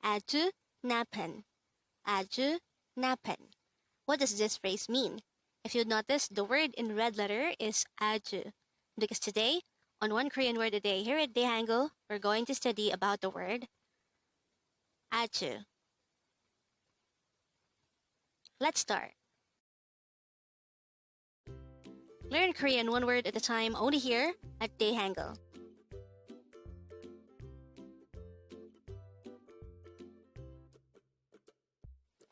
아주 나쁜, 아주 나쁜. What does this phrase mean? If you notice, the word in red letter is 아주. Because today, on One Korean Word a Day here at Dae-Hangul, we're going to study about the word 아주. Let's start. Learn Korean one word at a time only here at Dae-Hangul.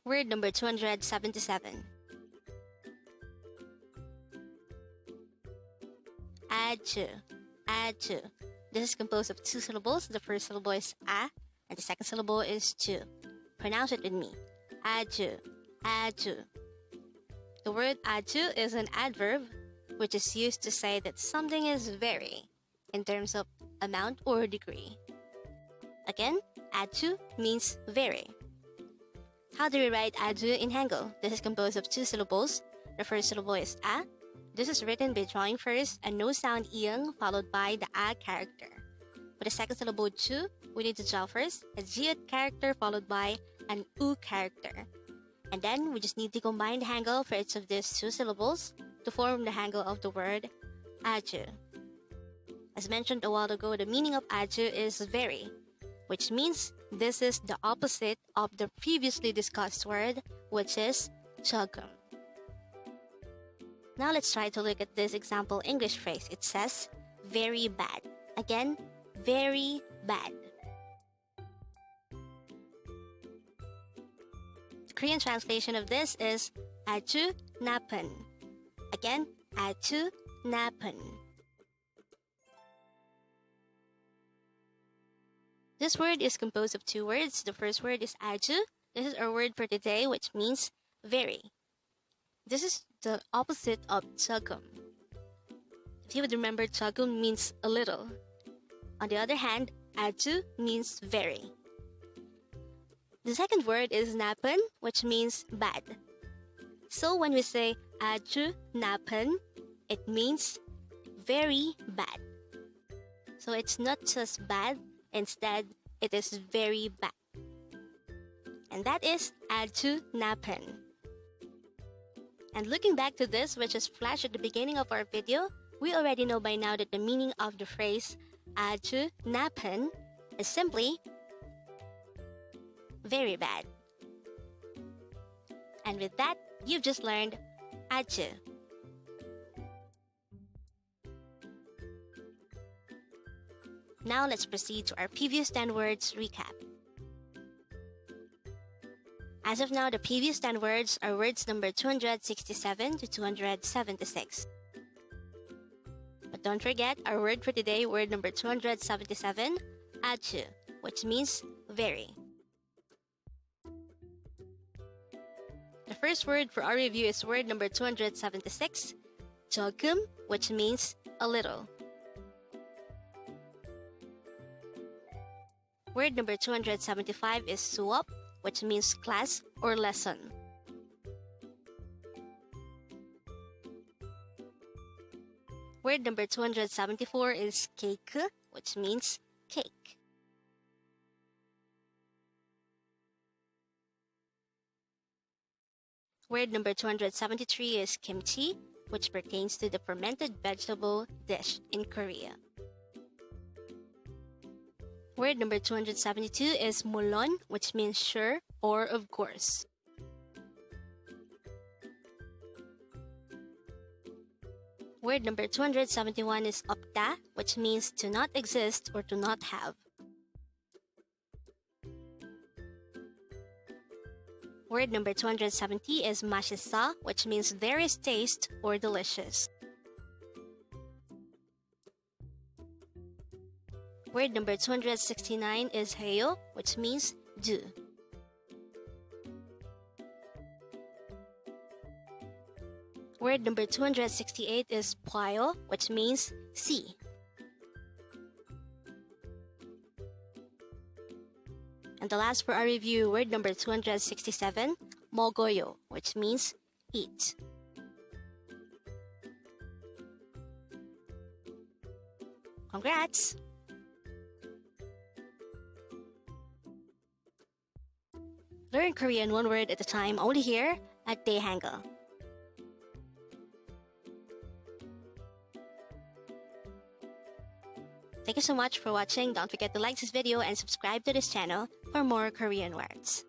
Word number 277. 아주, 아주. This is composed of two syllables. The first syllable is a, and the second syllable is ju. Pronounce it with me. 아주, 아주. The word 아주 is an adverb, which is used to say that something is very, in terms of amount or degree. Again, 아주 means very. How do we write 아주 in Hangul? This is composed of two syllables. The first syllable is a. This is written by drawing first a no sound ing followed by the a character. For the second syllable ju, we need to draw first a jiut character followed by an u character. And then we just need to combine the Hangul for each of these two syllables to form the Hangul of the word 아주. As mentioned a while ago, the meaning of 아주 is very, which means this is the opposite of the previously discussed word, which is 조금. Now let's try to look at this example English phrase. It says, very bad. Again, very bad. The Korean translation of this is 아주 나쁜. Again, 아주 나쁜. This word is composed of two words. The first word is 아주. This is our word for today, which means very. This is the opposite of 조금. If you would remember, 조금 means a little. On the other hand, 아주 means very. The second word is 나쁜, which means bad. So when we say 아주 나쁜, it means very bad. So it's not just bad, instead it is very bad. And that is 아주 나쁜. And looking back to this, which is flashed at the beginning of our video, we already know by now that the meaning of the phrase 아주 나쁜 is simply very bad. And with that, you've just learned 아주. Now let's proceed to our previous 10 words recap. As of now, the previous 10 words are words number 267 to 276. But don't forget, our word for today, word number 277, 아주, which means very. The first word for our review is word number 276, 조금, which means a little. Word number 275 is 수업, which means class or lesson. Word number 274 is 케이크, which means cake. Word number 273 is kimchi, which pertains to the fermented vegetable dish in Korea. Word number 272 is 물론, which means sure or of course. Word number 271 is 없다, which means to not exist or to not have. Word number 270 is 맛있어, which means there is taste or delicious. Word number 269 is 해요, which means do. Word number 268 is 봐요, which means see. And the last for our review, word number 267, 먹어요, which means eat. Congrats! Learn Korean one word at a time only here at Dae-Hangul. Thank you so much for watching. Don't forget to like this video and subscribe to this channel for more Korean words.